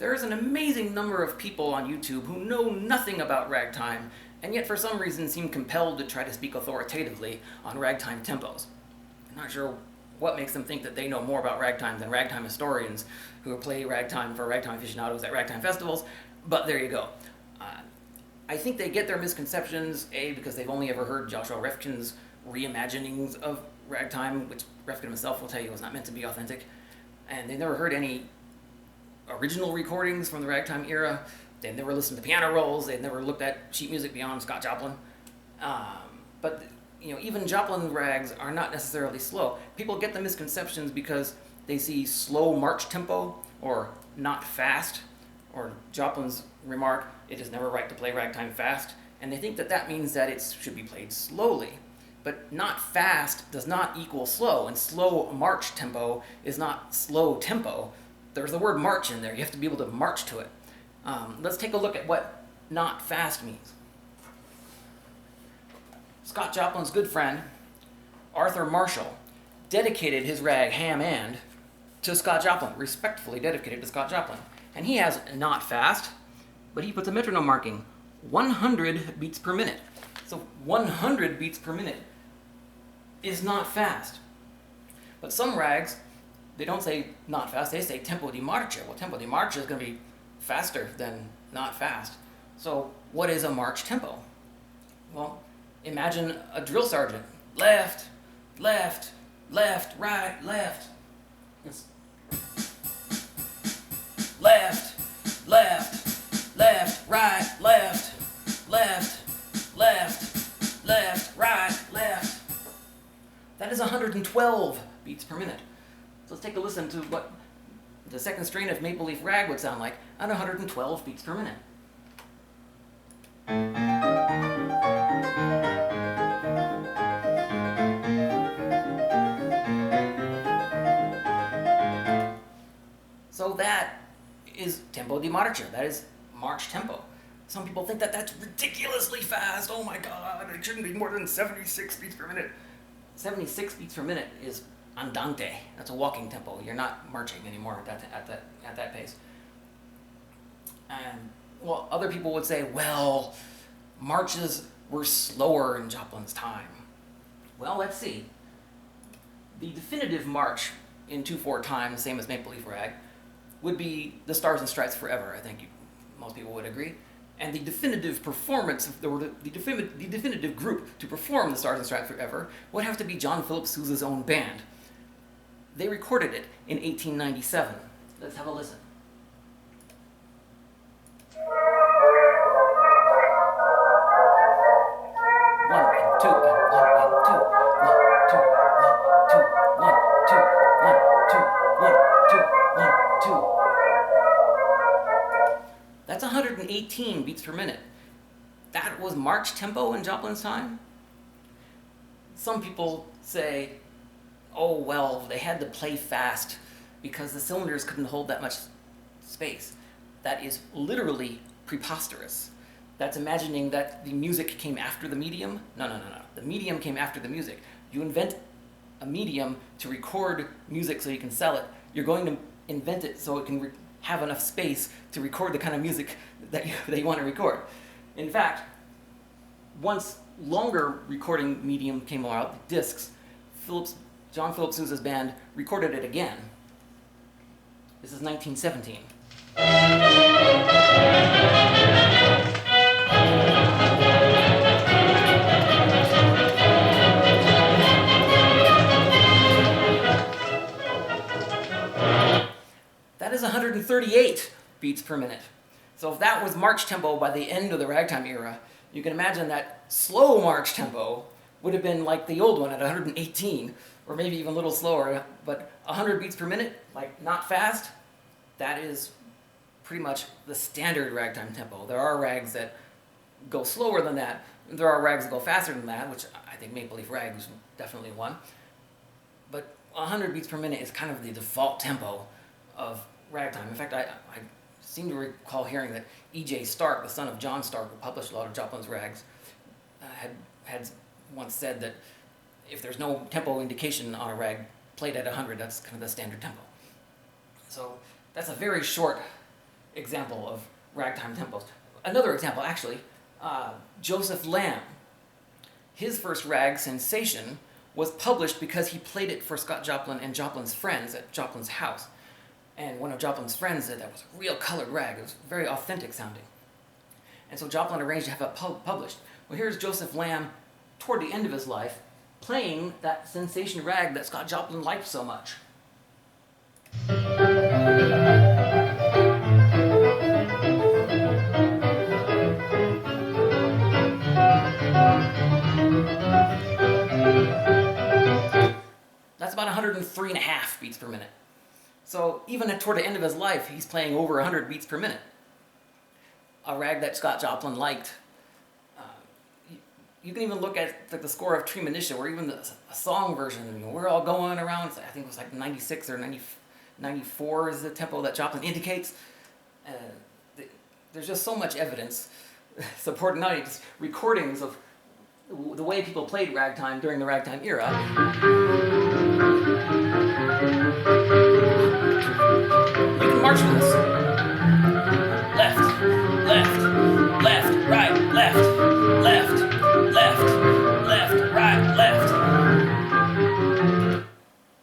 there is an amazing number of people on YouTube who know nothing about ragtime, and yet for some reason seem compelled to try to speak authoritatively on ragtime tempos. I'm not sure what makes them think that they know more about ragtime than ragtime historians who play ragtime for ragtime aficionados at ragtime festivals, but there you go. I think they get their misconceptions, A, because they've only ever heard Joshua Refkin's reimaginings of ragtime, which Refkin himself will tell you was not meant to be authentic, and they've never heard any original recordings from the ragtime era. They've never listened to piano rolls. They've never looked at sheet music beyond Scott Joplin. But even Joplin rags are not necessarily slow. People get the misconceptions because they see slow march tempo or not fast, or Joplin's remark, "It is never right to play ragtime fast," and they think that that means that it should be played slowly. But not fast does not equal slow, and slow march tempo is not slow tempo. There's the word march in there. You have to be able to march to it. Let's take a look at what not fast means. Scott Joplin's good friend, Arthur Marshall, dedicated his rag Ham and to Scott Joplin, respectfully dedicated to Scott Joplin. And he has not fast, but he puts a metronome marking, 100 beats per minute. So 100 beats per minute is not fast. But some rags, they don't say not fast, they say tempo di marcia. Well, tempo di marcia is going to be faster than not fast. So what is a march tempo? Well, imagine a drill sergeant. Left, left, left, right, left. It's left, left, left, right, left, left, left, left, right, left. That is 112 beats per minute. So let's take a listen to what the second strain of Maple Leaf Rag would sound like at 112 beats per minute. So that is tempo di marcia, that is march tempo. Some people think that that's ridiculously fast. Oh my God, it shouldn't be more than 76 beats per minute. 76 beats per minute is Andante. That's a walking tempo. You're not marching anymore at that pace. And well, other people would say, well, marches were slower in Joplin's time. Well, let's see. The definitive march in 2/4 time, same as Maple Leaf Rag, would be the Stars and Stripes Forever. I think most people would agree. And the definitive performance, the definitive group to perform the Stars and Stripes Forever would have to be John Philip Sousa's own band. They recorded it in 1897. Let's have a listen. One and two, and one and two, one, two, one, two, one, two, one, two, one, two, one, two. That's 118 beats per minute. That was march tempo in Joplin's time? Some people say, oh, well, they had to play fast because the cylinders couldn't hold that much space. That is literally preposterous. That's imagining that the music came after the medium. No. The medium came after the music. You invent a medium to record music so you can sell it. You're going to invent it so it can have enough space to record the kind of music that you want to record. In fact, once longer recording medium came out, discs, John Philip Sousa's band recorded it again. This is 1917. That is 138 beats per minute. So if that was march tempo by the end of the ragtime era, you can imagine that slow march tempo would have been like the old one at 118, or maybe even a little slower, but 100 beats per minute, like not fast, that is pretty much the standard ragtime tempo. There are rags that go slower than that. There are rags that go faster than that, which I think Maple Leaf Rag is definitely one. But 100 beats per minute is kind of the default tempo of ragtime. In fact, I seem to recall hearing that E.J. Stark, the son of John Stark, who published a lot of Joplin's rags, had once said that if there's no tempo indication on a rag played at 100, that's kind of the standard tempo. So that's a very short example of ragtime tempos. Another example, actually, Joseph Lamb. His first rag, Sensation, was published because he played it for Scott Joplin and Joplin's friends at Joplin's house. And one of Joplin's friends said that was a real colored rag. It was very authentic sounding. And so Joplin arranged to have it published. Well, here's Joseph Lamb, toward the end of his life, playing that Sensation rag that Scott Joplin liked so much. That's about 103.5 beats per minute. So even toward the end of his life, he's playing over 100 beats per minute. A rag that Scott Joplin liked. You can even look at the score of Treemonisha, or even the song version. We're all going around. I think it was like 96 or 94 is the tempo that Joplin indicates. There's just so much evidence supporting not only just recordings of the way people played ragtime during the ragtime era. You can march with us. Left, left, left, right, left, left, left, left, right, left.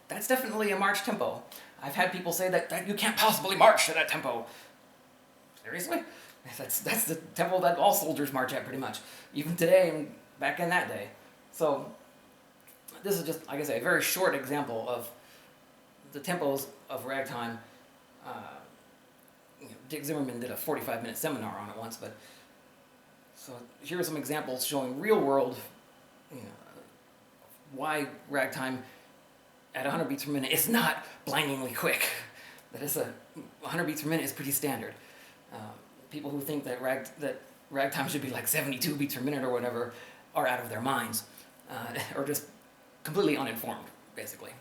That's definitely a march tempo. I've had people say that you can't possibly march to that tempo. Seriously? That's the tempo that all soldiers march at, pretty much. Even today and back in that day. So this is just, like I say, a very short example of the tempos of ragtime. Dick Zimmerman did a 45-minute seminar on it once, but so here are some examples showing real world, why ragtime at 100 beats per minute is not blindingly quick. That is 100 beats per minute is pretty standard. People who think that ragtime should be like 72 beats per minute or whatever are out of their minds, or just completely uninformed, basically.